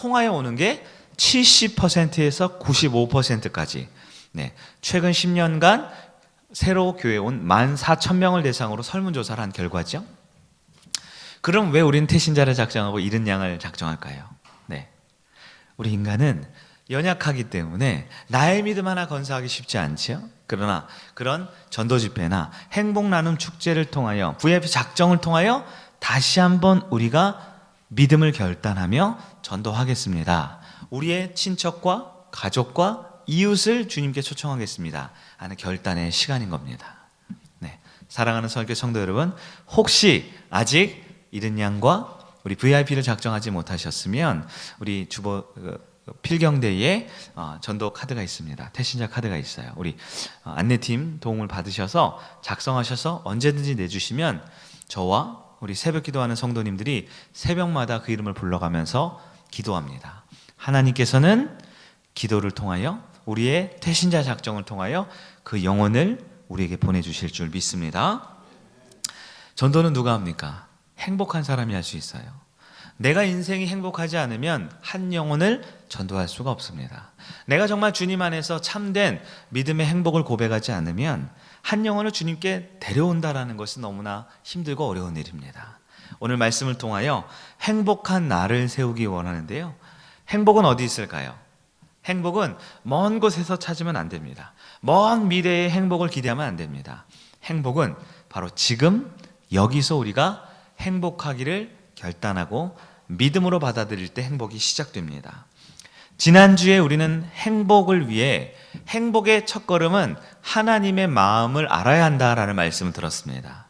통하여 오는 게 70%에서 95%까지. 최근 10년간 새로 교회에 온 14,000명을 대상으로 설문조사를 한 결과죠. 그럼 왜 우리는 태신자를 작정하고 이른 양을 작정할까요? 우리 인간은 연약하기 때문에 나의 믿음 하나 건사하기 쉽지 않죠. 그러나 그런 전도 집회나 행복 나눔 축제를 통하여 VIP 작정을 통하여 다시 한번 우리가 믿음을 결단하며 전도하겠습니다. 우리의 친척과 가족과 이웃을 주님께 초청하겠습니다 하는 결단의 시간인 겁니다. 사랑하는 설교 성도 여러분, 혹시 아직 이른 양과 우리 VIP를 작정하지 못하셨으면 우리 주보 필경대에 전도 카드가 있습니다. 태신자 카드가 있어요. 우리 안내팀 도움을 받으셔서 작성하셔서 언제든지 내주시면 저와 우리 새벽 기도하는 성도님들이 새벽마다 그 이름을 불러가면서 기도합니다. 하나님께서는 기도를 통하여 우리의 태신자 작정을 통하여 그 영혼을 우리에게 보내주실 줄 믿습니다. 전도는 누가 합니까? 행복한 사람이 할 수 있어요. 내가 인생이 행복하지 않으면 한 영혼을 전도할 수가 없습니다. 내가 정말 주님 안에서 참된 믿음의 행복을 고백하지 않으면 한 영혼을 주님께 데려온다라는 것은 너무나 힘들고 어려운 일입니다. 오늘 말씀을 통하여 행복한 나를 세우기 원하는데요. 행복은 어디 있을까요? 행복은 먼 곳에서 찾으면 안 됩니다. 먼 미래의 행복을 기대하면 안 됩니다. 행복은 바로 지금 여기서 우리가 행복하기를 결단하고 믿음으로 받아들일 때 행복이 시작됩니다. 지난주에 우리는 행복을 위해 행복의 첫걸음은 하나님의 마음을 알아야 한다라는 말씀을 들었습니다.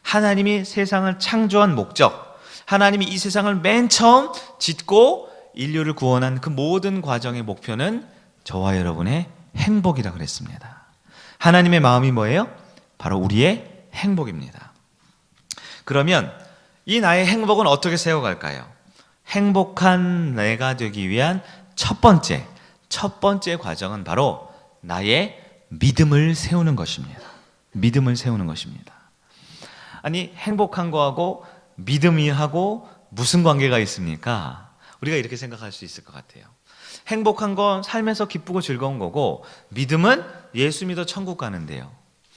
하나님이 세상을 창조한 목적, 하나님이 이 세상을 맨 처음 짓고 인류를 구원한 그 모든 과정의 목표는 저와 여러분의 행복이라고 그랬습니다. 하나님의 마음이 뭐예요? 바로 우리의 행복입니다. 그러면 이 나의 행복은 어떻게 세워갈까요? 행복한 내가 되기 위한 첫 번째 과정은 바로 나의 믿음을 세우는 것입니다. 믿음을 세우는 것입니다. 아니, 행복한 거하고 믿음이 하고 무슨 관계가 있습니까? 우리가 이렇게 생각할 수 있을 것 같아요. 행복한 건 삶에서 기쁘고 즐거운 거고, 믿음은 예수 믿어 천국 가는데요.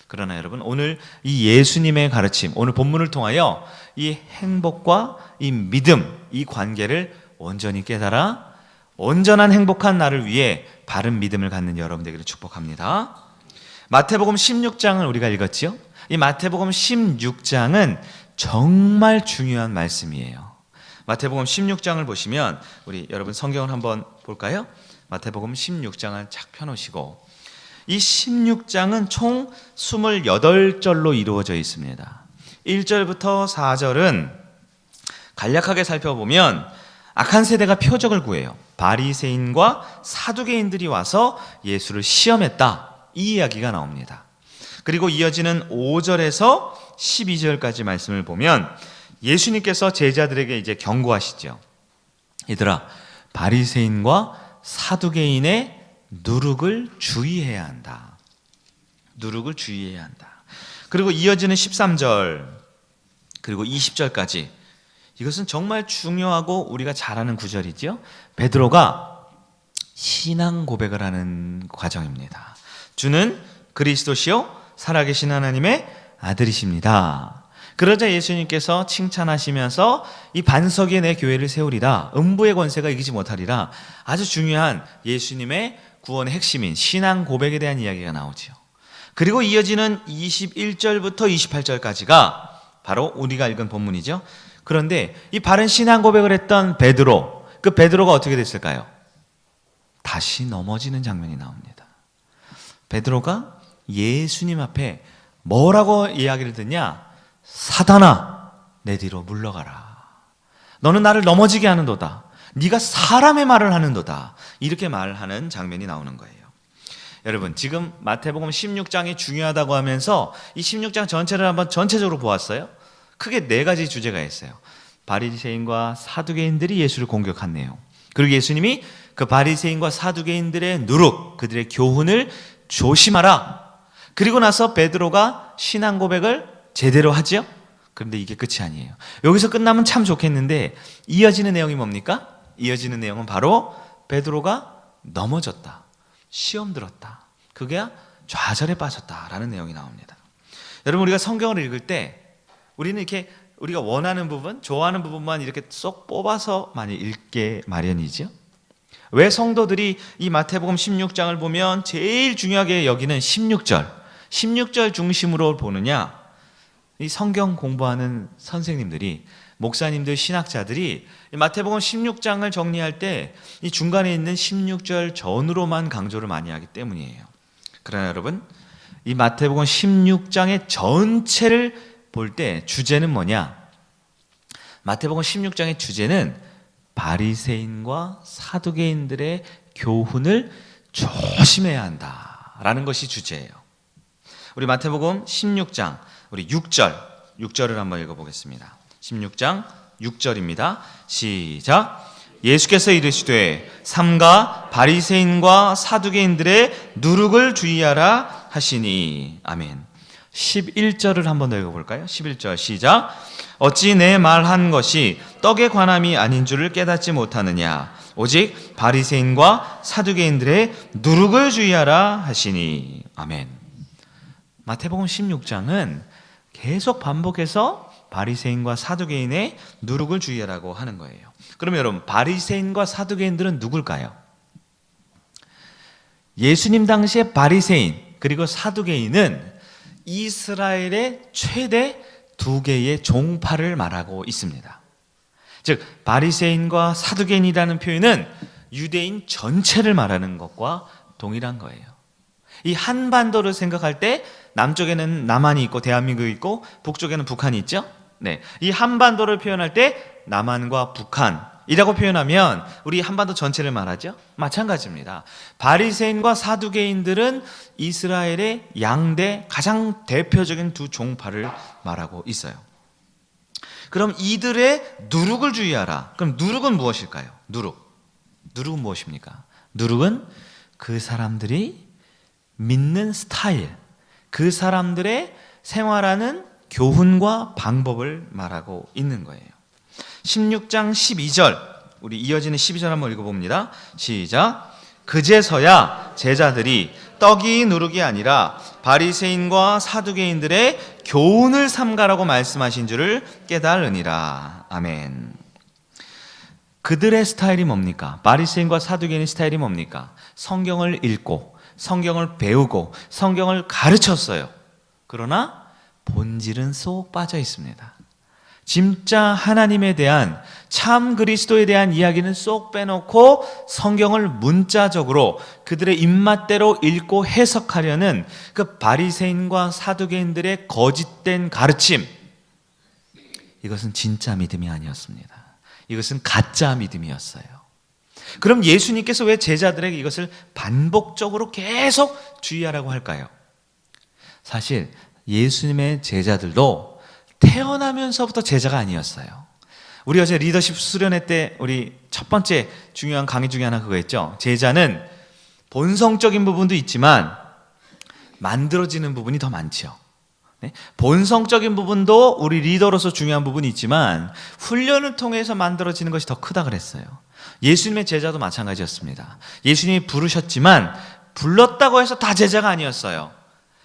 그러나 여러분, 오늘 이 예수님의 가르침, 오늘 본문을 통하여 이 행복과 이 믿음, 이 관계를 온전히 깨달아 온전한 행복한 나를 위해 바른 믿음을 갖는 여러분 되기를 축복합니다. 마태복음 16장을 우리가 읽었지요? 이 마태복음 16장은 정말 중요한 말씀이에요. 마태복음 16장을 보시면 우리 여러분 성경을 한번 볼까요? 마태복음 16장을 착 펴놓으시고, 이 16장은 총 28절로 이루어져 있습니다. 1절부터 4절은 간략하게 살펴보면 악한 세대가 표적을 구해요. 바리새인과 사두개인들이 와서 예수를 시험했다, 이 이야기가 나옵니다. 그리고 이어지는 5절에서 12절까지 말씀을 보면 예수님께서 제자들에게 이제 경고하시죠. 얘들아, 바리새인과 사두개인의 누룩을 주의해야 한다. 누룩을 주의해야 한다. 그리고 이어지는 13절 그리고 20절까지, 이것은 정말 중요하고 우리가 잘 아는 구절이죠. 베드로가 신앙 고백을 하는 과정입니다. 주는 그리스도시요 살아계신 하나님의 아들이십니다. 그러자 예수님께서 칭찬하시면서 이 반석 위에 내 교회를 세우리라, 음부의 권세가 이기지 못하리라, 아주 중요한 예수님의 구원의 핵심인 신앙 고백에 대한 이야기가 나오죠. 그리고 이어지는 21절부터 28절까지가 바로 우리가 읽은 본문이죠. 그런데 이 바른 신앙 고백을 했던 베드로, 그 베드로가 어떻게 됐을까요? 다시 넘어지는 장면이 나옵니다. 베드로가 예수님 앞에 뭐라고 이야기를 듣냐? 사단아, 내 뒤로 물러가라. 너는 나를 넘어지게 하는도다. 네가 사람의 말을 하는도다. 이렇게 말하는 장면이 나오는 거예요. 여러분, 지금 마태복음 16장이 중요하다고 하면서 이 16장 전체를 한번 전체적으로 보았어요. 크게 4가지 주제가 있어요. 바리새인과 사두개인들이 예수를 공격한 내용, 그리고 예수님이 그 바리새인과 사두개인들의 누룩, 그들의 교훈을 조심하라. 그리고 나서 베드로가 신앙 고백을 제대로 하죠. 그런데 이게 끝이 아니에요. 여기서 끝나면 참 좋겠는데 이어지는 내용이 뭡니까? 이어지는 내용은 바로 베드로가 넘어졌다, 시험 들었다, 그게 좌절에 빠졌다라는 내용이 나옵니다. 여러분, 우리가 성경을 읽을 때 우리는 이렇게 우리가 원하는 부분, 좋아하는 부분만 이렇게 쏙 뽑아서 많이 읽게 마련이죠. 왜 성도들이 이 마태복음 16장을 보면 제일 중요하게 여기는 16절 중심으로 보느냐? 이 성경 공부하는 선생님들이, 목사님들, 신학자들이 이 마태복음 16장을 정리할 때 이 중간에 있는 16절 전으로만 강조를 많이 하기 때문이에요. 그러나 여러분, 이 마태복음 16장의 전체를 볼 때 주제는 뭐냐? 마태복음 16장의 주제는 바리새인과 사두개인들의 교훈을 조심해야 한다라는 것이 주제예요. 우리 마태복음 16장 우리 6절을 한번 읽어보겠습니다. 16장 6절입니다. 시작. 예수께서 이르시되 삼가 바리새인과 사두개인들의 누룩을 주의하라 하시니. 아멘. 11절을 한번 더 읽어볼까요? 11절 시작. 어찌 내 말한 것이 떡에 관함이 아닌 줄을 깨닫지 못하느냐. 오직 바리새인과 사두개인들의 누룩을 주의하라 하시니. 아멘. 마태복음 16장은 계속 반복해서 바리새인과 사두개인의 누룩을 주의하라고 하는 거예요. 그러면 여러분, 바리새인과 사두개인들은 누굴까요? 예수님 당시에 바리새인 그리고 사두개인은 이스라엘의 최대 두 개의 종파를 말하고 있습니다. 즉 바리새인과 사두개인이라는 표현은 유대인 전체를 말하는 것과 동일한 거예요. 이 한반도를 생각할 때 남쪽에는 남한이 있고 대한민국이 있고 북쪽에는 북한이 있죠. 네, 이 한반도를 표현할 때 남한과 북한이라고 표현하면 우리 한반도 전체를 말하죠. 마찬가지입니다. 바리새인과 사두개인들은 이스라엘의 양대 가장 대표적인 두 종파를 말하고 있어요. 그럼 이들의 누룩을 주의하라. 그럼 누룩은 무엇일까요? 누룩은 무엇입니까? 누룩은 그 사람들이 믿는 스타일, 그 사람들의 생활하는 교훈과 방법을 말하고 있는 거예요. 16장 12절, 우리 이어지는 12절 한번 읽어봅니다. 시작. 그제서야 제자들이 떡이 누룩이 아니라 바리새인과 사두개인들의 교훈을 삼가라고 말씀하신 줄을 깨달으니라. 아멘. 그들의 스타일이 뭡니까? 바리새인과 사두개인의 스타일이 뭡니까? 성경을 읽고 성경을 배우고 성경을 가르쳤어요. 그러나 본질은 쏙 빠져 있습니다. 진짜 하나님에 대한, 참 그리스도에 대한 이야기는 쏙 빼놓고 성경을 문자적으로 그들의 입맛대로 읽고 해석하려는 그 바리새인과 사두개인들의 거짓된 가르침, 이것은 진짜 믿음이 아니었습니다. 이것은 가짜 믿음이었어요. 그럼 예수님께서 왜 제자들에게 이것을 반복적으로 계속 주의하라고 할까요? 사실 예수님의 제자들도 태어나면서부터 제자가 아니었어요. 우리 어제 리더십 수련회 때 우리 첫 번째 중요한 강의 중에 하나 그거였죠. 제자는 본성적인 부분도 있지만 만들어지는 부분이 더 많죠. 네? 본성적인 부분도 우리 리더로서 중요한 부분이 있지만 훈련을 통해서 만들어지는 것이 더 크다 그랬어요. 예수님의 제자도 마찬가지였습니다. 예수님이 부르셨지만 불렀다고 해서 다 제자가 아니었어요.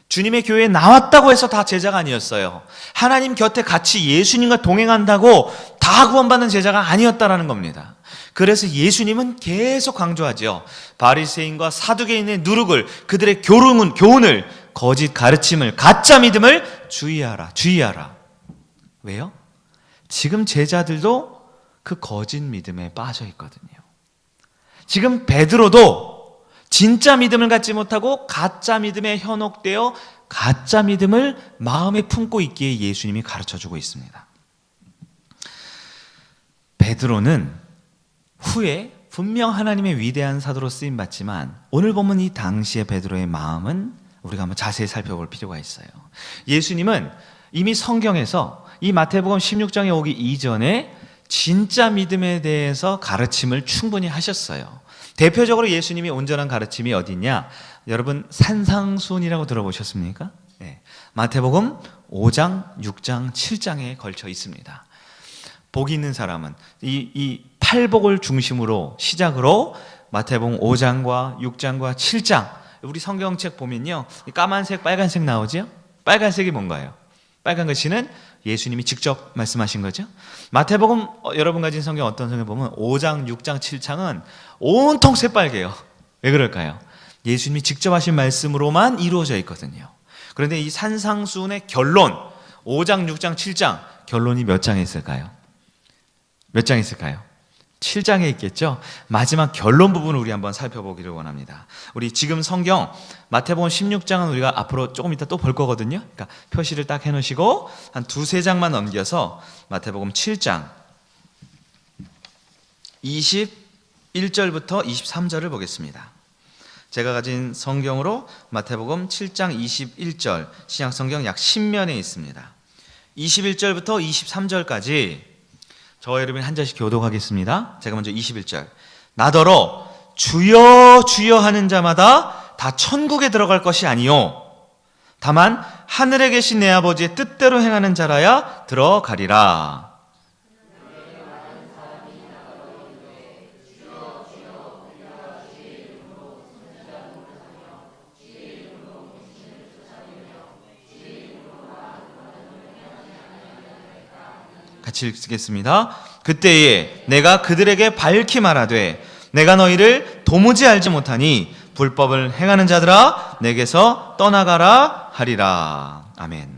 주님의 교회에 나왔다고 해서 다 제자가 아니었어요. 하나님 곁에 같이 예수님과 동행한다고 다 구원받는 제자가 아니었다라는 겁니다. 그래서 예수님은 계속 강조하죠. 바리새인과 사두개인의 누룩을, 그들의 교훈을, 거짓 가르침을, 가짜 믿음을 주의하라. 왜요? 지금 제자들도 그 거짓 믿음에 빠져 있거든요. 지금 베드로도 진짜 믿음을 갖지 못하고 가짜 믿음에 현혹되어 가짜 믿음을 마음에 품고 있기에 예수님이 가르쳐주고 있습니다. 베드로는 후에 분명 하나님의 위대한 사도로 쓰임받지만 오늘 보면 이 당시의 베드로의 마음은 우리가 한번 자세히 살펴볼 필요가 있어요. 예수님은 이미 성경에서 이 마태복음 16장에 오기 이전에 진짜 믿음에 대해서 가르침을 충분히 하셨어요. 대표적으로 예수님이 온전한 가르침이 어디냐? 여러분 산상수훈이라고 들어보셨습니까? 네. 마태복음 5장, 6장, 7장에 걸쳐 있습니다. 복이 있는 사람은 이 팔복을 중심으로 시작으로 마태복음 5장과 6장과 7장 우리 성경책 보면요, 까만색, 빨간색 나오죠? 빨간색이 뭔가요? 빨간 글씨는 예수님이 직접 말씀하신 거죠. 마태복음 여러분 가진 성경 어떤 성경 보면 5장, 6장, 7장은 온통 새빨개요. 왜 그럴까요? 예수님이 직접 하신 말씀으로만 이루어져 있거든요. 그런데 이 산상수훈의 결론 5장, 6장, 7장 결론이 몇 장에 있을까요? 몇 장에 있을까요? 7장에 있겠죠. 마지막 결론 부분을 우리 한번 살펴보기를 원합니다. 우리 지금 성경 마태복음 16장은 우리가 앞으로 조금 이따 또 볼 거거든요. 그러니까 표시를 딱 해놓으시고 한 두세 장만 넘겨서 마태복음 7장 21절부터 23절을 보겠습니다. 제가 가진 성경으로 마태복음 7장 21절 신약성경 약 10면에 있습니다. 21절부터 23절까지 저와 여러분이 한 절씩 교독하겠습니다. 제가 먼저 21절. 나더러 주여 주여 하는 자마다 다 천국에 들어갈 것이 아니요 다만 하늘에 계신 내 아버지의 뜻대로 행하는 자라야 들어가리라. 같이 읽겠습니다. 그때에 내가 그들에게 밝히 말하되 내가 너희를 도무지 알지 못하니 불법을 행하는 자들아 내게서 떠나가라 하리라. 아멘.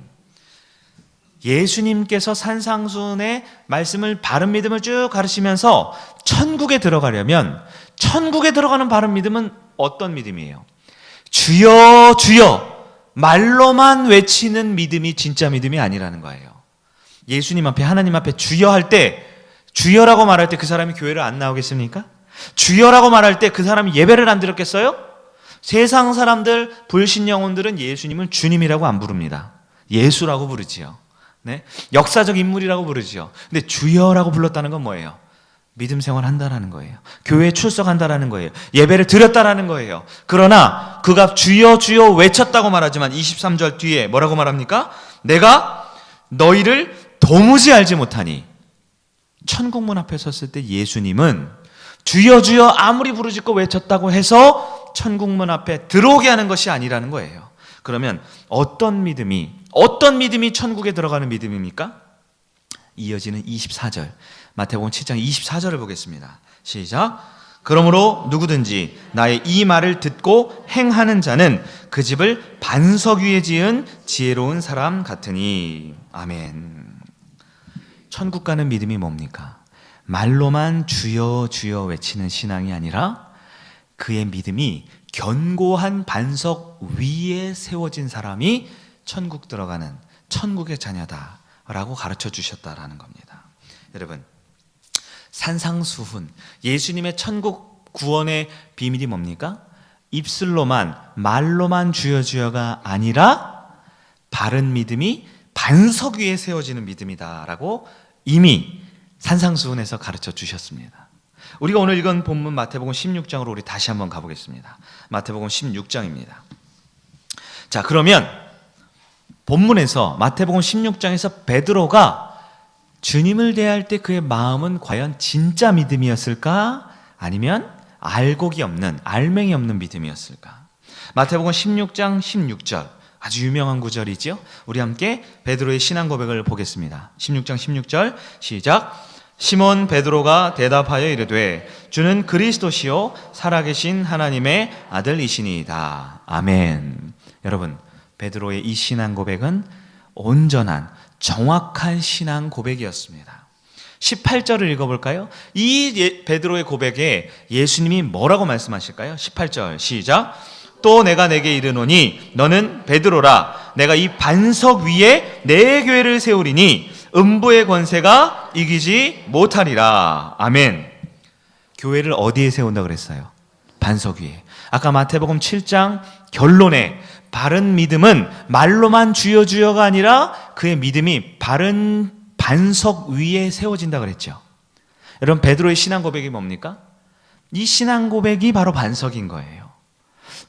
예수님께서 산상수훈의 말씀을 바른 믿음을 쭉 가르치면서 천국에 들어가려면 천국에 들어가는 바른 믿음은 어떤 믿음이에요? 주여 주여 말로만 외치는 믿음이 진짜 믿음이 아니라는 거예요. 예수님 앞에 하나님 앞에 주여 할 때 주여라고 말할 때 그 사람이 교회를 안 나오겠습니까? 주여라고 말할 때 그 사람이 예배를 안 드렸겠어요? 세상 사람들 불신 영혼들은 예수님을 주님이라고 안 부릅니다. 예수라고 부르지요. 네? 역사적 인물이라고 부르지요. 근데 주여라고 불렀다는 건 뭐예요? 믿음 생활 한다라는 거예요. 교회에 출석한다라는 거예요. 예배를 드렸다라는 거예요. 그러나 그가 주여 주여 외쳤다고 말하지만 23절 뒤에 뭐라고 말합니까? 내가 너희를 도무지 알지 못하니. 천국문 앞에 섰을 때 예수님은 주여 주여 아무리 부르짖고 외쳤다고 해서 천국문 앞에 들어오게 하는 것이 아니라는 거예요. 그러면 어떤 믿음이 천국에 들어가는 믿음입니까? 이어지는 24절 마태복음 7장 24절을 보겠습니다. 시작. 그러므로 누구든지 나의 이 말을 듣고 행하는 자는 그 집을 반석 위에 지은 지혜로운 사람 같으니. 아멘. 천국 가는 믿음이 뭡니까? 말로만 주여 주여 외치는 신앙이 아니라 그의 믿음이 견고한 반석 위에 세워진 사람이 천국 들어가는 천국의 자녀다라고 가르쳐 주셨다라는 겁니다. 여러분, 산상수훈 예수님의 천국 구원의 비밀이 뭡니까? 입술로만 말로만 주여 주여가 아니라 바른 믿음이 반석 위에 세워지는 믿음이다라고 이미 산상수훈에서 가르쳐 주셨습니다. 우리가 오늘 읽은 본문 마태복음 16장으로 우리 다시 한번 가보겠습니다. 마태복음 16장입니다. 자, 그러면 본문에서 마태복음 16장에서 베드로가 주님을 대할 때 그의 마음은 과연 진짜 믿음이었을까? 아니면 알곡이 없는, 알맹이 없는 믿음이었을까? 마태복음 16장 16절 아주 유명한 구절이죠. 우리 함께 베드로의 신앙 고백을 보겠습니다. 16장 16절 시작. 시몬 베드로가 대답하여 이르되 주는 그리스도시요 살아계신 하나님의 아들이시니이다. 아멘. 여러분, 베드로의 이 신앙 고백은 온전한 정확한 신앙 고백이었습니다. 18절을 읽어볼까요? 이 베드로의 고백에 예수님이 뭐라고 말씀하실까요? 18절 시작. 또 내가 내게 이르노니 너는 베드로라. 내가 이 반석 위에 내 교회를 세우리니 음부의 권세가 이기지 못하리라. 아멘. 교회를 어디에 세운다 그랬어요? 반석 위에. 아까 마태복음 7장 결론에 바른 믿음은 말로만 주여 주여가 아니라 그의 믿음이 바른 반석 위에 세워진다 그랬죠. 여러분, 베드로의 신앙 고백이 뭡니까? 이 신앙 고백이 바로 반석인 거예요.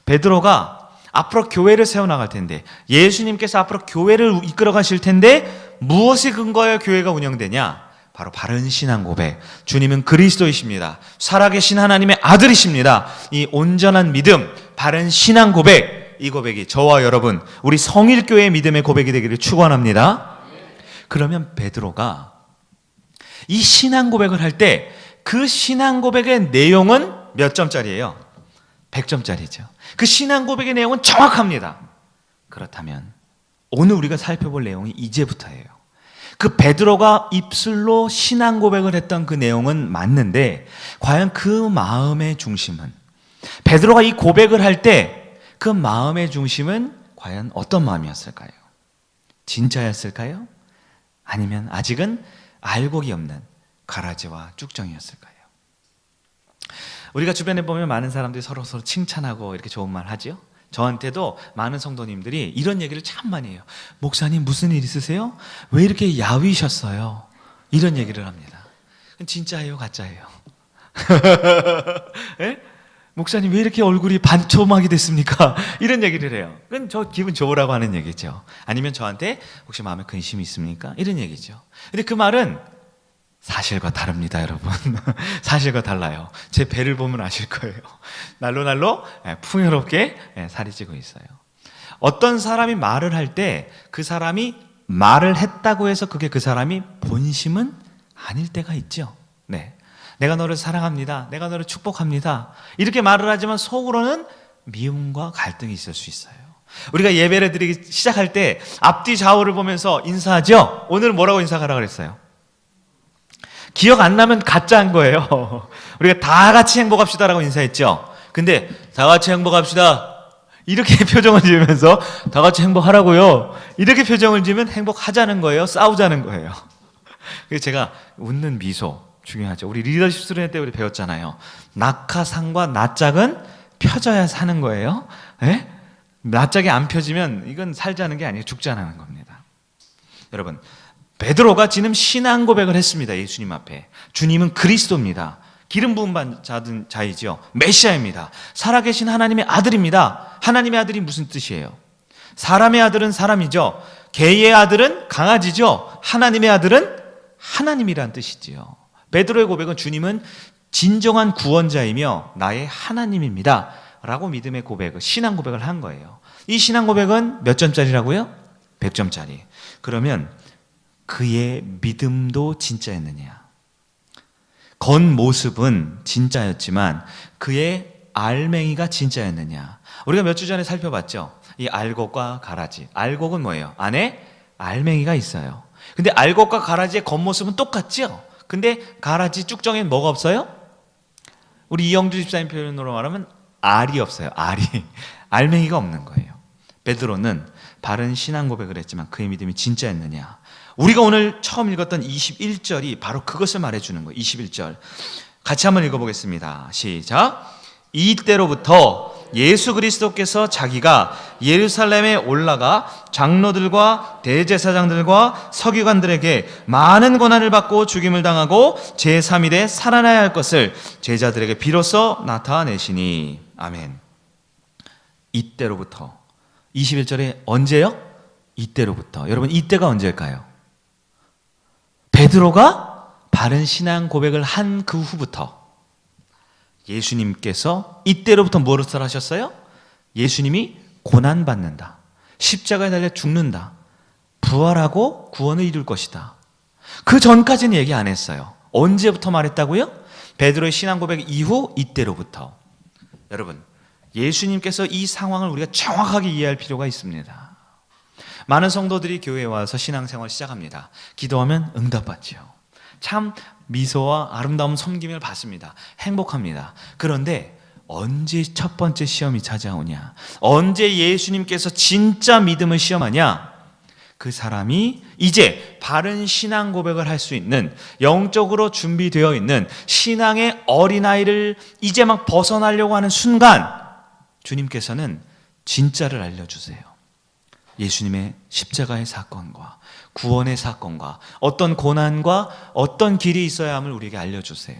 베드로가 앞으로 교회를 세워나갈 텐데, 예수님께서 앞으로 교회를 이끌어 가실 텐데 무엇이 근거하여 교회가 운영되냐? 바로 바른 신앙 고백. 주님은 그리스도이십니다. 살아계신 하나님의 아들이십니다. 이 온전한 믿음, 바른 신앙 고백, 이 고백이 저와 여러분, 우리 성일교회의 믿음의 고백이 되기를 축원합니다. 그러면 베드로가 이 신앙 고백을 할 때 그 신앙 고백의 내용은 몇 점짜리예요? 100점짜리죠. 그 신앙 고백의 내용은 정확합니다. 그렇다면 오늘 우리가 살펴볼 내용이 이제부터예요. 그 베드로가 입술로 신앙 고백을 했던 그 내용은 맞는데 과연 그 마음의 중심은, 베드로가 이 고백을 할 때 그 마음의 중심은 과연 어떤 마음이었을까요? 진짜였을까요? 아니면 아직은 알곡이 없는 가라지와 쭉정이였을까요? 우리가 주변에 보면 많은 사람들이 서로 칭찬하고 이렇게 좋은 말 하죠. 저한테도 많은 성도님들이 이런 얘기를 참 많이 해요. 목사님 무슨 일 있으세요? 왜 이렇게 야위셨어요? 이런 얘기를 합니다. 진짜예요, 가짜예요? 네? 목사님 왜 이렇게 얼굴이 반토막이 됐습니까? 이런 얘기를 해요. 그건 저 기분 좋으라고 하는 얘기죠. 아니면 저한테 혹시 마음에 근심이 있습니까? 이런 얘기죠. 근데 그 말은 사실과 다릅니다, 여러분. 사실과 달라요. 제 배를 보면 아실 거예요. 날로 풍요롭게 살이 찌고 있어요. 어떤 사람이 말을 할 때 그 사람이 말을 했다고 해서 그게 그 사람이 본심은 아닐 때가 있죠. 네. 내가 너를 사랑합니다. 내가 너를 축복합니다. 이렇게 말을 하지만 속으로는 미움과 갈등이 있을 수 있어요. 우리가 예배를 드리기 시작할 때 앞뒤 좌우를 보면서 인사하죠? 오늘 뭐라고 인사하라고 그랬어요? 기억 안 나면 가짜인 거예요. 우리가 다 같이 행복합시다라고 인사했죠. 근데 다 같이 행복합시다 이렇게 표정을 지으면서 다 같이 행복하라고요. 이렇게 표정을 지으면 행복하자는 거예요? 싸우자는 거예요? 그래서 제가 웃는 미소 중요하죠. 우리 리더십 수련회 때 우리 배웠잖아요. 낙하산과 낯짝은 펴져야 사는 거예요. 네? 낯짝이 안 펴지면 이건 살자는 게 아니에요. 죽자는 겁니다. 여러분, 베드로가 지금 신앙 고백을 했습니다. 예수님 앞에. 주님은 그리스도입니다. 기름 부음 받은 자이죠. 메시아입니다. 살아계신 하나님의 아들입니다. 하나님의 아들이 무슨 뜻이에요? 사람의 아들은 사람이죠. 개의 아들은 강아지죠. 하나님의 아들은 하나님이란 뜻이지요. 베드로의 고백은 주님은 진정한 구원자이며 나의 하나님입니다 라고 믿음의 고백을, 신앙 고백을 한 거예요. 이 신앙 고백은 몇 점짜리라고요? 100점짜리. 그러면 그의 믿음도 진짜였느냐? 겉모습은 진짜였지만 그의 알맹이가 진짜였느냐? 우리가 몇 주 전에 살펴봤죠? 이 알곡과 가라지. 알곡은 뭐예요? 안에 알맹이가 있어요. 근데 알곡과 가라지의 겉모습은 똑같죠? 근데 가라지 쭉정에는 뭐가 없어요? 우리 이영주 집사님 표현으로 말하면 알이 없어요. 알이. 알맹이가 없는 거예요. 베드로는 바른 신앙 고백을 했지만 그의 믿음이 진짜였느냐? 우리가 오늘 처음 읽었던 21절이 바로 그것을 말해주는 거예요. 21절 같이 한번 읽어보겠습니다. 시작. 이때로부터 예수 그리스도께서 자기가 예루살렘에 올라가 장로들과 대제사장들과 서기관들에게 많은 고난을 받고 죽임을 당하고 제3일에 살아나야 할 것을 제자들에게 비로소 나타내시니. 아멘. 이때로부터 21절에 언제요? 이때로부터. 여러분 이때가 언제일까요? 베드로가 바른 신앙 고백을 한 그 후부터 예수님께서 이때로부터 무엇을 하셨어요? 예수님이 고난받는다, 십자가에 달려 죽는다, 부활하고 구원을 이룰 것이다. 그 전까지는 얘기 안 했어요. 언제부터 말했다고요? 베드로의 신앙 고백 이후 이때로부터. 여러분, 예수님께서 이 상황을 우리가 정확하게 이해할 필요가 있습니다. 많은 성도들이 교회에 와서 신앙생활을 시작합니다. 기도하면 응답받지요. 참 미소와 아름다운 섬김을 받습니다. 행복합니다. 그런데 언제 첫 번째 시험이 찾아오냐? 언제 예수님께서 진짜 믿음을 시험하냐? 그 사람이 이제 바른 신앙 고백을 할 수 있는, 영적으로 준비되어 있는 신앙의 어린아이를 이제 막 벗어나려고 하는 순간 주님께서는 진짜를 알려주세요. 예수님의 십자가의 사건과 구원의 사건과 어떤 고난과 어떤 길이 있어야 함을 우리에게 알려주세요.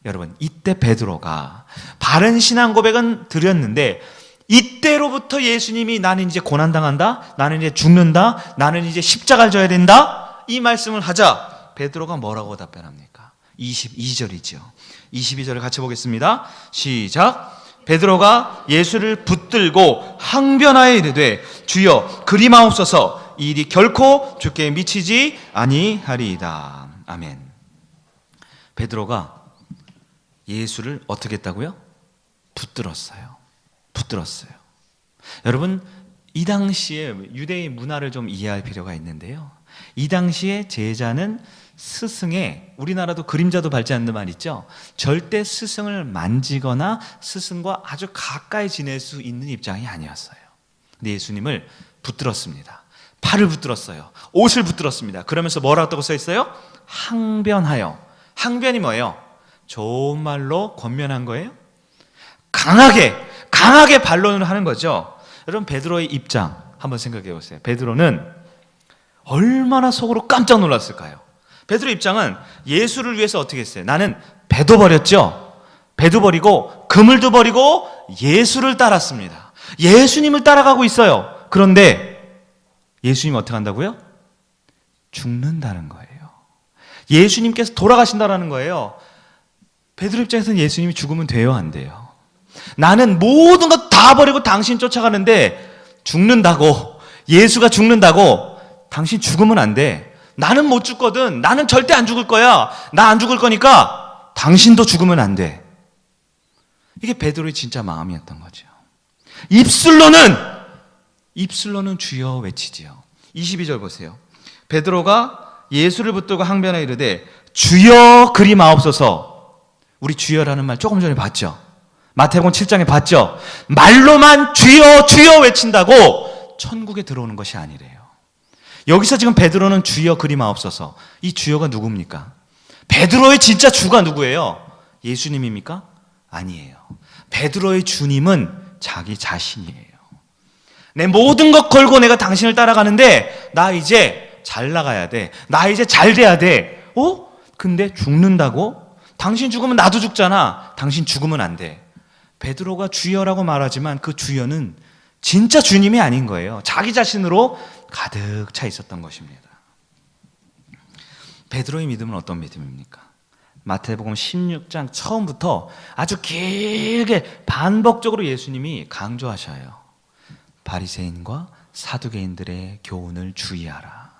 여러분, 이때 베드로가 바른 신앙 고백은 드렸는데 이때로부터 예수님이 나는 이제 고난당한다, 나는 이제 죽는다, 나는 이제 십자가를 져야 된다, 이 말씀을 하자 베드로가 뭐라고 답변합니까? 22절이죠. 22절을 같이 보겠습니다. 시작. 베드로가 예수를 붙들고 항변하여 이르되 주여 그리마옵소서, 이 일이 결코 주께 미치지 아니하리이다. 아멘. 베드로가 예수를 어떻게 했다고요? 붙들었어요. 여러분, 이 당시에 유대의 문화를 좀 이해할 필요가 있는데요. 이 당시에 제자는 스승의, 우리나라도 그림자도 밟지 않는 말 있죠? 절대 스승을 만지거나 스승과 아주 가까이 지낼 수 있는 입장이 아니었어요. 근데 예수님을 붙들었습니다. 팔을 붙들었어요. 옷을 붙들었습니다. 그러면서 뭐라고 써 있어요? 항변하여. 항변이 뭐예요? 좋은 말로 권면한 거예요? 강하게 반론을 하는 거죠. 여러분, 베드로의 입장 한번 생각해 보세요. 베드로는 얼마나 속으로 깜짝 놀랐을까요? 베드로의 입장은 예수를 위해서 어떻게 했어요? 나는 배도 버렸죠. 배도 버리고 그물도 버리고 예수를 따랐습니다. 예수님을 따라가고 있어요. 그런데 예수님 어떻게 한다고요? 죽는다는 거예요. 예수님께서 돌아가신다라는 거예요. 베드로 입장에서는 예수님이 죽으면 돼요, 안 돼요? 나는 모든 것 다 버리고 당신 쫓아가는데 죽는다고, 예수가 죽는다고, 당신 죽으면 안 돼. 나는 못 죽거든. 나는 절대 안 죽을 거야. 나 안 죽을 거니까 당신도 죽으면 안 돼. 이게 베드로의 진짜 마음이었던 거죠. 입술로는 주여 외치지요. 22절 보세요. 베드로가 예수를 붙들고 항변하여 이르되 주여 그리마옵소서. 우리 주여라는 말 조금 전에 봤죠? 마태복음 7장에 봤죠? 말로만 주여 주여 외친다고 천국에 들어오는 것이 아니래요. 여기서 지금 베드로는 주여 그리마옵소서. 이 주여가 누굽니까? 베드로의 진짜 주가 누구예요? 예수님입니까? 아니에요. 베드로의 주님은 자기 자신이에요. 내 모든 것 걸고 내가 당신을 따라가는데 나 이제 잘 나가야 돼. 나 이제 잘 돼야 돼. 근데 죽는다고? 당신 죽으면 나도 죽잖아. 당신 죽으면 안 돼. 베드로가 주여라고 말하지만 그 주여는 진짜 주님이 아닌 거예요. 자기 자신으로 가득 차 있었던 것입니다. 베드로의 믿음은 어떤 믿음입니까? 마태복음 16장 처음부터 아주 길게 반복적으로 예수님이 강조하셔요. 바리새인과 사두개인들의 교훈을 주의하라.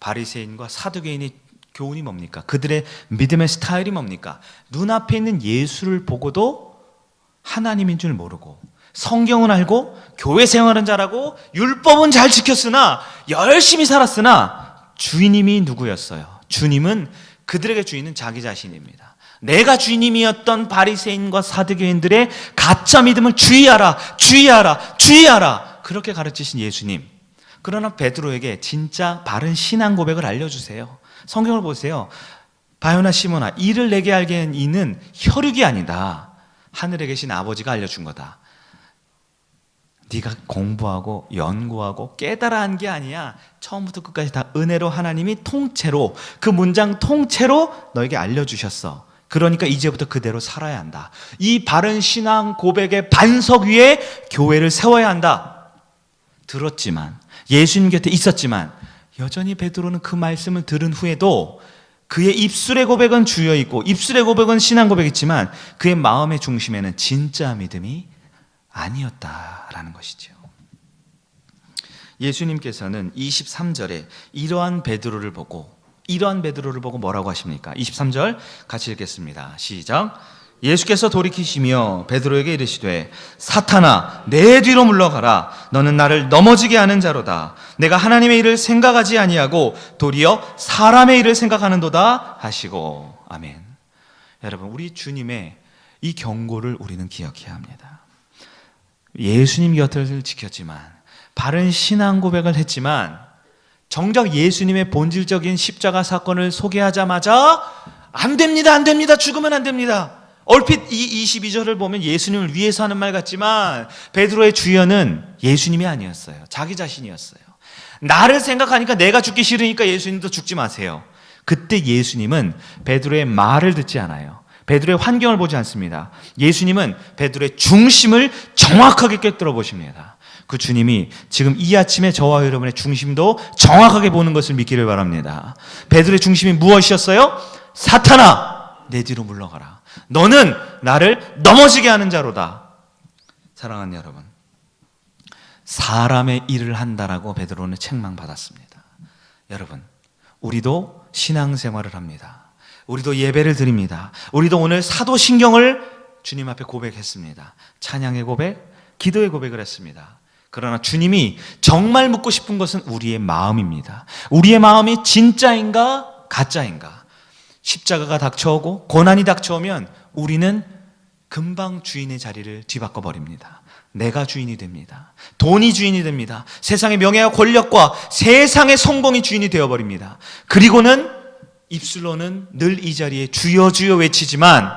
바리새인과 사두개인의 교훈이 뭡니까? 그들의 믿음의 스타일이 뭡니까? 눈앞에 있는 예수를 보고도 하나님인 줄 모르고, 성경은 알고 교회 생활은 잘하고 율법은 잘 지켰으나 열심히 살았으나 주님이 누구였어요? 주님은, 그들에게 주인은 자기 자신입니다. 내가 주님이었던 바리새인과 사두개인들의 가짜 믿음을 주의하라, 주의하라, 주의하라, 그렇게 가르치신 예수님. 그러나 베드로에게 진짜 바른 신앙 고백을 알려주세요. 성경을 보세요. 바요나 시몬아, 이를 내게 알게 한 이는 혈육이 아니다. 하늘에 계신 아버지가 알려준 거다. 네가 공부하고 연구하고 깨달아 한 게 아니야. 처음부터 끝까지 다 은혜로 하나님이 통째로, 그 문장 통째로 너에게 알려주셨어. 그러니까 이제부터 그대로 살아야 한다. 이 바른 신앙 고백의 반석 위에 교회를 세워야 한다. 들었지만, 예수님 곁에 있었지만 여전히 베드로는 그 말씀을 들은 후에도 그의 입술의 고백은 주여있고 입술의 고백은 신앙 고백이지만 그의 마음의 중심에는 진짜 믿음이 아니었다라는 것이죠. 예수님께서는 23절에 이러한 베드로를 보고 뭐라고 하십니까? 23절 같이 읽겠습니다. 시작. 예수께서 돌이키시며 베드로에게 이르시되 사탄아 내 뒤로 물러가라. 너는 나를 넘어지게 하는 자로다. 내가 하나님의 일을 생각하지 아니하고 도리어 사람의 일을 생각하는도다 하시고. 아멘. 여러분, 우리 주님의 이 경고를 우리는 기억해야 합니다. 예수님 곁을 지켰지만, 바른 신앙 고백을 했지만, 정작 예수님의 본질적인 십자가 사건을 소개하자마자 안 됩니다, 죽으면 안 됩니다. 얼핏 이 22절을 보면 예수님을 위해서 하는 말 같지만 베드로의 주여는 예수님이 아니었어요. 자기 자신이었어요. 나를 생각하니까, 내가 죽기 싫으니까 예수님도 죽지 마세요. 그때 예수님은 베드로의 말을 듣지 않아요. 베드로의 환경을 보지 않습니다. 예수님은 베드로의 중심을 정확하게 꿰뚫어 보십니다. 그 주님이 지금 이 아침에 저와 여러분의 중심도 정확하게 보는 것을 믿기를 바랍니다. 베드로의 중심이 무엇이었어요? 사탄아, 내 뒤로 물러가라. 너는 나를 넘어지게 하는 자로다. 사랑하는 여러분, 사람의 일을 한다라고 베드로는 책망받았습니다. 여러분, 우리도 신앙생활을 합니다. 우리도 예배를 드립니다. 우리도 오늘 사도신경을 주님 앞에 고백했습니다. 찬양의 고백, 기도의 고백을 했습니다. 그러나 주님이 정말 묻고 싶은 것은 우리의 마음입니다. 우리의 마음이 진짜인가 가짜인가. 십자가가 닥쳐오고 고난이 닥쳐오면 우리는 금방 주인의 자리를 뒤바꿔 버립니다. 내가 주인이 됩니다. 돈이 주인이 됩니다. 세상의 명예와 권력과 세상의 성공이 주인이 되어버립니다. 그리고는 입술로는 늘 이 자리에 주여 주여 외치지만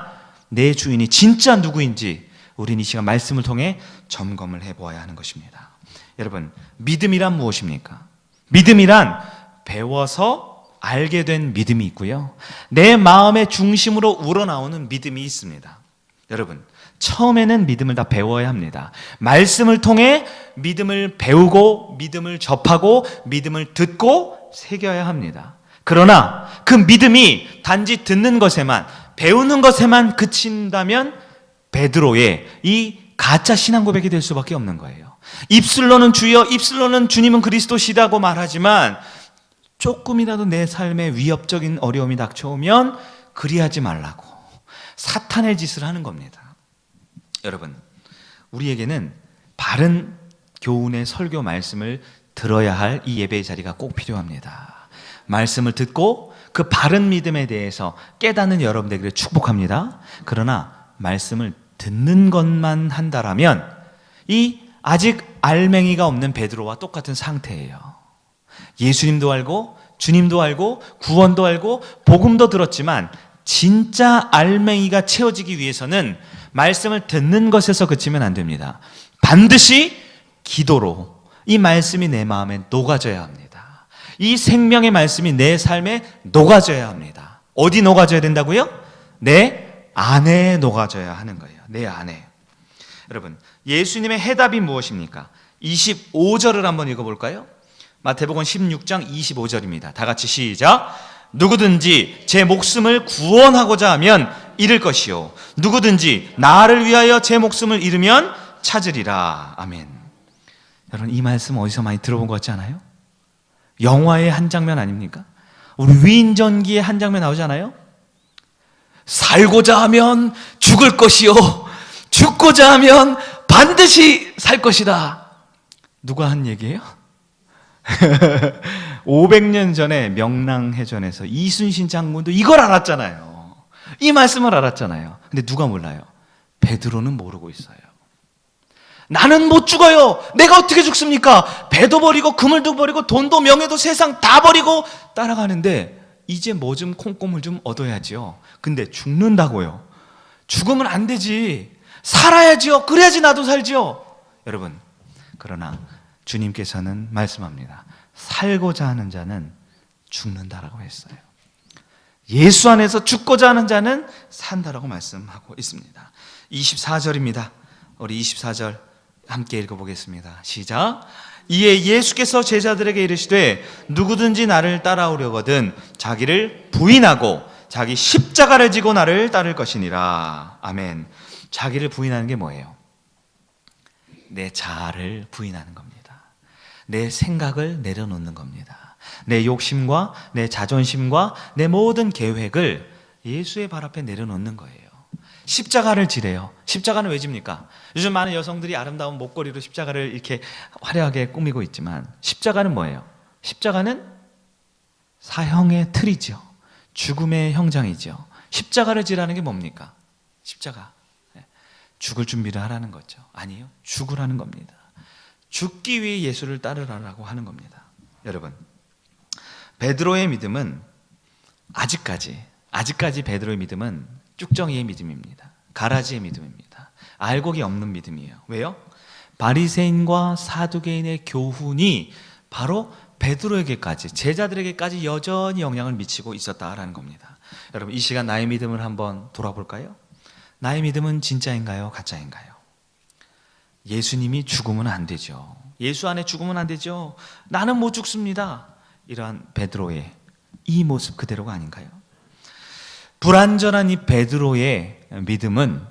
내 주인이 진짜 누구인지 우리는 이 시간 말씀을 통해 점검을 해보아야 하는 것입니다. 여러분, 믿음이란 무엇입니까? 믿음이란 배워서 알게 된 믿음이 있고요, 내 마음의 중심으로 우러나오는 믿음이 있습니다. 여러분, 처음에는 믿음을 다 배워야 합니다. 말씀을 통해 믿음을 배우고 믿음을 접하고 믿음을 듣고 새겨야 합니다. 그러나 그 믿음이 단지 듣는 것에만, 배우는 것에만 그친다면 베드로의 이 가짜 신앙 고백이 될 수밖에 없는 거예요. 입술로는 주여, 입술로는 주님은 그리스도시다고 말하지만 조금이라도 내 삶에 위협적인 어려움이 닥쳐오면 그리하지 말라고 사탄의 짓을 하는 겁니다. 여러분, 우리에게는 바른 교훈의 설교 말씀을 들어야 할 이 예배의 자리가 꼭 필요합니다. 말씀을 듣고 그 바른 믿음에 대해서 깨닫는 여러분 되기를 축복합니다. 그러나 말씀을 듣는 것만 한다라면 이 아직 알맹이가 없는 베드로와 똑같은 상태예요. 예수님도 알고 주님도 알고 구원도 알고 복음도 들었지만 진짜 알맹이가 채워지기 위해서는 말씀을 듣는 것에서 그치면 안 됩니다. 반드시 기도로 이 말씀이 내 마음에 녹아져야 합니다. 이 생명의 말씀이 내 삶에 녹아져야 합니다. 어디 녹아져야 된다고요? 내 안에 녹아져야 하는 거예요. 내 안에. 여러분, 예수님의 해답이 무엇입니까? 25절을 한번 읽어볼까요? 마태복음 16장 25절입니다. 다 같이 시작. 누구든지 제 목숨을 구원하고자 하면 잃을 것이요, 누구든지 나를 위하여 제 목숨을 잃으면 찾으리라. 아멘. 여러분, 이 말씀 어디서 많이 들어본 것 같지 않아요? 영화의 한 장면 아닙니까? 우리 위인전기의 한 장면 나오지 않아요? 살고자 하면 죽을 것이요, 죽고자 하면 반드시 살 것이다. 누가 한 얘기예요? 500년 전에 명랑해전에서 이순신 장군도 이걸 알았잖아요. 이 말씀을 알았잖아요. 근데 누가 몰라요? 베드로는 모르고 있어요. 나는 못 죽어요. 내가 어떻게 죽습니까? 배도 버리고 그물도 버리고 돈도 명예도 세상 다 버리고 따라가는데 이제 뭐 좀 콩고물 좀 얻어야지요. 근데 죽는다고요. 죽으면 안 되지. 살아야지요. 그래야지 나도 살지요. 여러분, 그러나 주님께서는 말씀합니다. 살고자 하는 자는 죽는다라고 했어요. 예수 안에서 죽고자 하는 자는 산다라고 말씀하고 있습니다. 24절입니다. 우리 24절 함께 읽어보겠습니다. 시작. 이에 예수께서 제자들에게 이르시되 누구든지 나를 따라오려거든 자기를 부인하고 자기 십자가를 지고 나를 따를 것이니라. 아멘. 자기를 부인하는 게 뭐예요? 내 자아를 부인하는 겁니다. 내 생각을 내려놓는 겁니다. 내 욕심과 내 자존심과 내 모든 계획을 예수의 발 앞에 내려놓는 거예요. 십자가를 지래요. 십자가는 왜 집니까? 요즘 많은 여성들이 아름다운 목걸이로 십자가를 이렇게 화려하게 꾸미고 있지만 십자가는 뭐예요? 십자가는 사형의 틀이죠. 죽음의 형장이죠. 십자가를 지라는 게 뭡니까? 십자가. 죽을 준비를 하라는 거죠. 아니요, 죽으라는 겁니다. 죽기 위해 예수를 따르라고 하는 겁니다. 여러분, 베드로의 믿음은 아직까지 베드로의 믿음은 쭉정이의 믿음입니다. 가라지의 믿음입니다. 알곡이 없는 믿음이에요. 왜요? 바리새인과 사두개인의 교훈이 바로 베드로에게까지, 제자들에게까지 여전히 영향을 미치고 있었다라는 겁니다. 여러분, 이 시간 나의 믿음을 한번 돌아볼까요? 나의 믿음은 진짜인가요? 가짜인가요? 예수님이 죽으면 안 되죠. 예수 안에 죽으면 안 되죠. 나는 못 죽습니다. 이러한 베드로의 이 모습 그대로가 아닌가요? 불완전한 이 베드로의 믿음은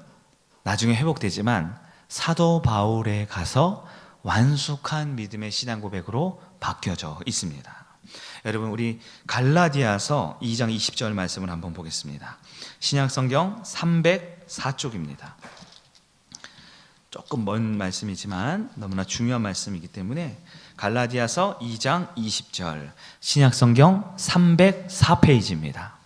나중에 회복되지만 사도 바울에 가서 완숙한 믿음의 신앙 고백으로 바뀌어져 있습니다. 여러분, 우리 갈라디아서 2장 20절 말씀을 한번 보겠습니다. 신약성경 304쪽입니다. 조금 먼 말씀이지만 너무나 중요한 말씀이기 때문에 갈라디아서 2장 20절 신약성경 304페이지입니다.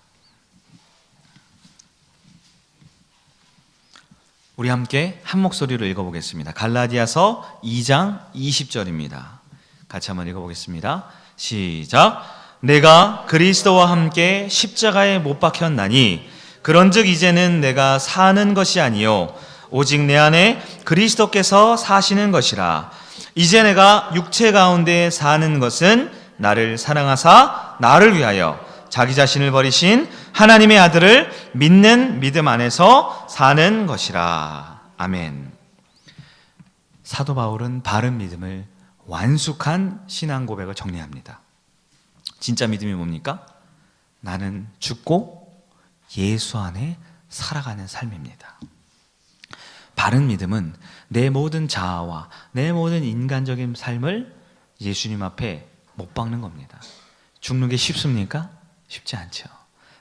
우리 함께 한 목소리로 읽어보겠습니다. 갈라디아서 2장 20절입니다. 같이 한번 읽어보겠습니다. 시작. 내가 그리스도와 함께 십자가에 못 박혔나니 그런즉 이제는 내가 사는 것이 아니요 오직 내 안에 그리스도께서 사시는 것이라. 이제 내가 육체 가운데 사는 것은 나를 사랑하사 나를 위하여 자기 자신을 버리신 하나님의 아들을 믿는 믿음 안에서 사는 것이라. 아멘. 사도 바울은 바른 믿음을 완숙한 신앙 고백을 정리합니다. 진짜 믿음이 뭡니까? 나는 죽고 예수 안에 살아가는 삶입니다. 바른 믿음은 내 모든 자아와 내 모든 인간적인 삶을 예수님 앞에 못 박는 겁니다. 죽는 게 쉽습니까? 쉽지 않죠.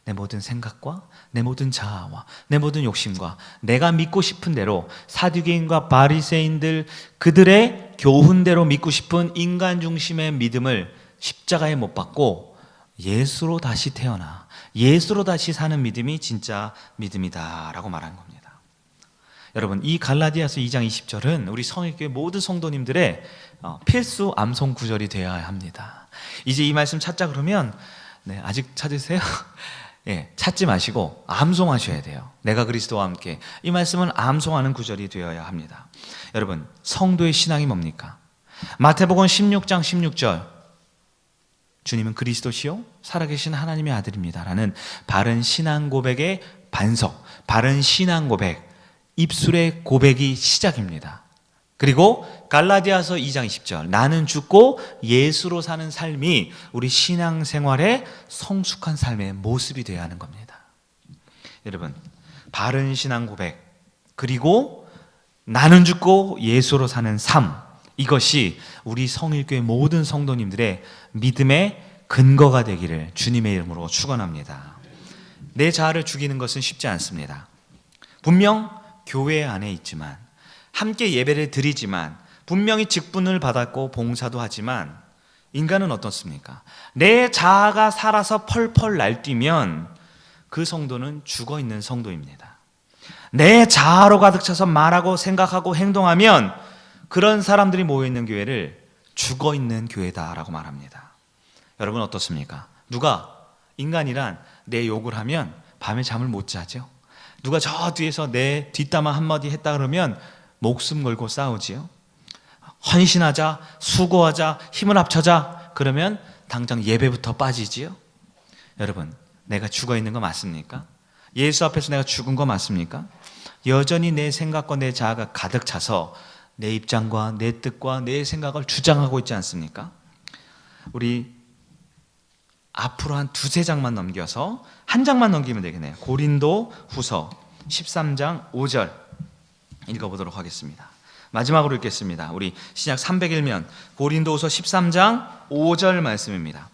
내 모든 생각과 내 모든 자아와 내 모든 욕심과 내가 믿고 싶은 대로 사두개인과 바리새인들 그들의 교훈대로 믿고 싶은 인간 중심의 믿음을 십자가에 못 박고 예수로 다시 태어나 예수로 다시 사는 믿음이 진짜 믿음이다라고 말한 겁니다. 여러분, 이 갈라디아서 2장 20절은 우리 성일교회 모든 성도님들의 필수 암송 구절이 되어야 합니다. 이제 이 말씀 찾자 그러면 아직 찾으세요? 찾지 마시고 암송하셔야 돼요. 내가 그리스도와 함께. 이 말씀은 암송하는 구절이 되어야 합니다. 여러분, 성도의 신앙이 뭡니까? 마태복음 16장 16절 주님은 그리스도시요 살아계신 하나님의 아들입니다 라는 바른 신앙 고백의 반석, 바른 신앙 고백, 입술의 고백이 시작입니다. 그리고 갈라디아서 2장 20절 나는 죽고 예수로 사는 삶이 우리 신앙생활의 성숙한 삶의 모습이 되어야 하는 겁니다. 여러분, 바른 신앙 고백 그리고 나는 죽고 예수로 사는 삶, 이것이 우리 성일교회 모든 성도님들의 믿음의 근거가 되기를 주님의 이름으로 축원합니다. 내 자아를 죽이는 것은 쉽지 않습니다. 분명 교회 안에 있지만 함께 예배를 드리지만 분명히 직분을 받았고 봉사도 하지만 인간은 어떻습니까? 내 자아가 살아서 펄펄 날뛰면 그 성도는 죽어있는 성도입니다. 내 자아로 가득 차서 말하고 생각하고 행동하면 그런 사람들이 모여있는 교회를 죽어있는 교회다라고 말합니다. 여러분 어떻습니까? 누가 인간이란 내 욕을 하면 밤에 잠을 못 자죠. 누가 저 뒤에서 내 뒷담화 한마디 했다 그러면 목숨 걸고 싸우지요. 헌신하자, 수고하자, 힘을 합쳐자 그러면 당장 예배부터 빠지지요. 여러분, 내가 죽어있는 거 맞습니까? 예수 앞에서 내가 죽은 거 맞습니까? 여전히 내 생각과 내 자아가 가득 차서 내 입장과 내 뜻과 내 생각을 주장하고 있지 않습니까? 우리 앞으로 한 두세 장만 넘겨서 한 장만 넘기면 되겠네요. 고린도 후서 13장 5절 읽어보도록 하겠습니다. 마지막으로 읽겠습니다. 우리 신약 301면 고린도 후서 13장 5절 말씀입니다.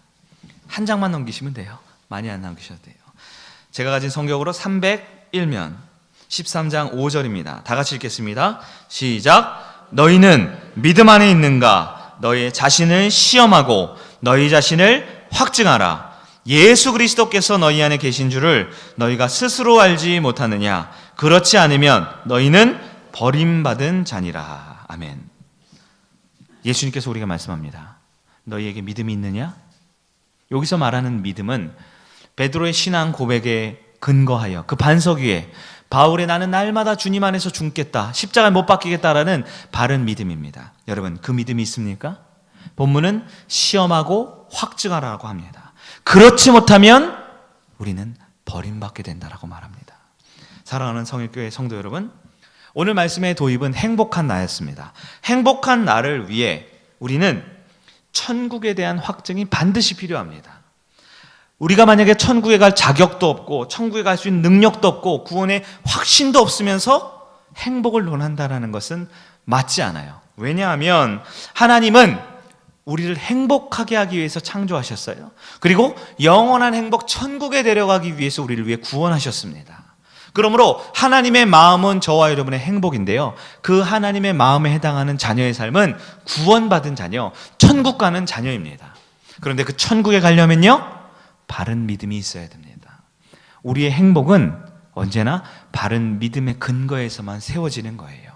한 장만 넘기시면 돼요. 많이 안 남기셔도 돼요. 제가 가진 성경으로 301면 13장 5절입니다. 다 같이 읽겠습니다. 시작. 너희는 믿음 안에 있는가? 너희 자신을 시험하고 너희 자신을 확증하라. 예수 그리스도께서 너희 안에 계신 줄을 너희가 스스로 알지 못하느냐? 그렇지 않으면 너희는 버림받은 자니라. 아멘. 예수님께서 우리가 말씀합니다. 너희에게 믿음이 있느냐? 여기서 말하는 믿음은 베드로의 신앙 고백에 근거하여 그 반석 위에 바울의 나는 날마다 주님 안에서 죽겠다, 십자가에 못 박히겠다라는 바른 믿음입니다. 여러분, 그 믿음이 있습니까? 본문은 시험하고 확증하라고 합니다. 그렇지 못하면 우리는 버림받게 된다라고 말합니다. 사랑하는 성일교회 성도 여러분, 오늘 말씀의 도입은 행복한 나였습니다. 행복한 나를 위해 우리는 천국에 대한 확증이 반드시 필요합니다. 우리가 만약에 천국에 갈 자격도 없고 천국에 갈 수 있는 능력도 없고 구원의 확신도 없으면서 행복을 원한다는 것은 맞지 않아요. 왜냐하면 하나님은 우리를 행복하게 하기 위해서 창조하셨어요. 그리고 영원한 행복 천국에 데려가기 위해서 우리를 위해 구원하셨습니다. 그러므로 하나님의 마음은 저와 여러분의 행복인데요, 그 하나님의 마음에 해당하는 자녀의 삶은 구원받은 자녀, 천국 가는 자녀입니다. 그런데 그 천국에 가려면요, 바른 믿음이 있어야 됩니다. 우리의 행복은 언제나 바른 믿음의 근거에서만 세워지는 거예요.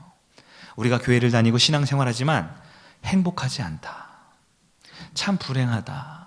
우리가 교회를 다니고 신앙생활하지만 행복하지 않다, 참 불행하다,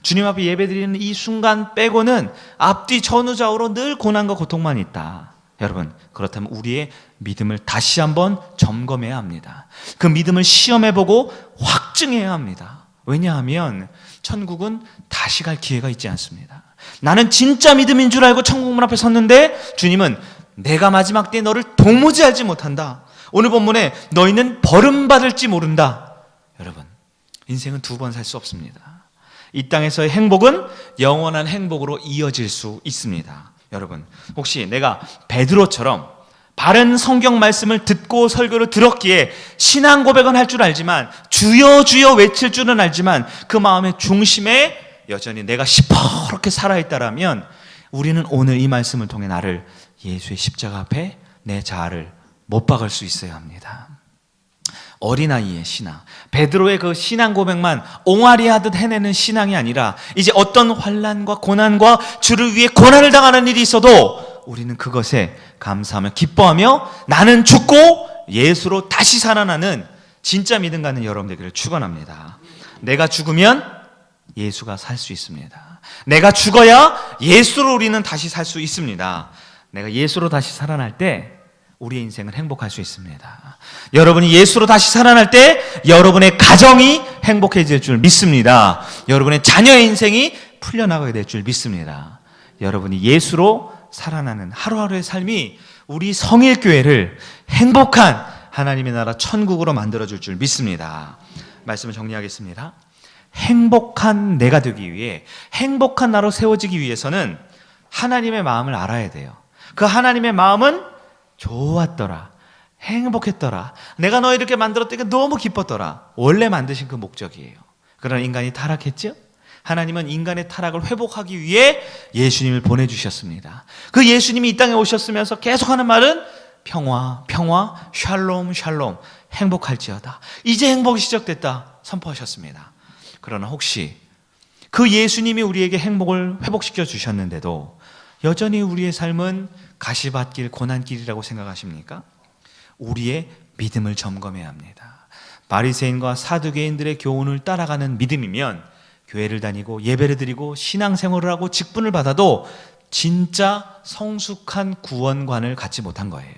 주님 앞에 예배드리는 이 순간 빼고는 앞뒤 전후좌우로 늘 고난과 고통만 있다. 여러분, 그렇다면 우리의 믿음을 다시 한번 점검해야 합니다. 그 믿음을 시험해보고 확증해야 합니다. 왜냐하면 천국은 다시 갈 기회가 있지 않습니다. 나는 진짜 믿음인 줄 알고 천국문 앞에 섰는데 주님은 내가 마지막 때에 너를 도무지 알지 못한다. 오늘 본문에 너희는 버림받을지 모른다. 여러분, 인생은 두 번 살 수 없습니다. 이 땅에서의 행복은 영원한 행복으로 이어질 수 있습니다. 여러분, 혹시 내가 베드로처럼 바른 성경 말씀을 듣고 설교를 들었기에 신앙 고백은 할 줄 알지만 주여 주여 외칠 줄은 알지만 그 마음의 중심에 여전히 내가 시퍼렇게 살아있다라면 우리는 오늘 이 말씀을 통해 나를 예수의 십자가 앞에 내 자아를 못 박을 수 있어야 합니다. 어린아이의 신앙, 베드로의 그 신앙 고백만 옹알이 하듯 해내는 신앙이 아니라 이제 어떤 환난과 고난과 주를 위해 고난을 당하는 일이 있어도 우리는 그것에 감사하며 기뻐하며 나는 죽고 예수로 다시 살아나는 진짜 믿음 갖는 여러분 되기를 축원합니다. 내가 죽으면 예수가 살 수 있습니다. 내가 죽어야 예수로 우리는 다시 살 수 있습니다. 내가 예수로 다시 살아날 때 우리의 인생은 행복할 수 있습니다. 여러분이 예수로 다시 살아날 때 여러분의 가정이 행복해질 줄 믿습니다. 여러분의 자녀의 인생이 풀려나가게 될 줄 믿습니다. 여러분이 예수로 살아나는 하루하루의 삶이 우리 성일교회를 행복한 하나님의 나라 천국으로 만들어줄 줄 믿습니다. 말씀을 정리하겠습니다. 행복한 내가 되기 위해, 행복한 나로 세워지기 위해서는 하나님의 마음을 알아야 돼요. 그 하나님의 마음은 좋았더라, 행복했더라, 내가 너 이렇게 만들었더니 너무 기뻤더라. 원래 만드신 그 목적이에요. 그러나 인간이 타락했죠? 하나님은 인간의 타락을 회복하기 위해 예수님을 보내주셨습니다. 그 예수님이 이 땅에 오셨으면서 계속하는 말은 평화, 평화, 샬롬, 샬롬, 행복할지어다. 이제 행복이 시작됐다 선포하셨습니다. 그러나 혹시 그 예수님이 우리에게 행복을 회복시켜 주셨는데도 여전히 우리의 삶은 가시밭길, 고난길이라고 생각하십니까? 우리의 믿음을 점검해야 합니다. 바리새인과 사두개인들의 교훈을 따라가는 믿음이면 교회를 다니고 예배를 드리고 신앙생활을 하고 직분을 받아도 진짜 성숙한 구원관을 갖지 못한 거예요.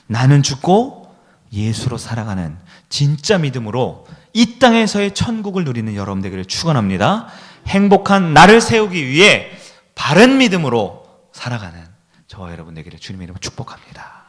나는 죽고 예수로 살아가는 진짜 믿음으로 이 땅에서의 천국을 누리는 여러분 되기를 축원합니다. 행복한 나를 세우기 위해 바른 믿음으로 살아가는 저와 여러분 되기를 주님의 이름으로 축복합니다.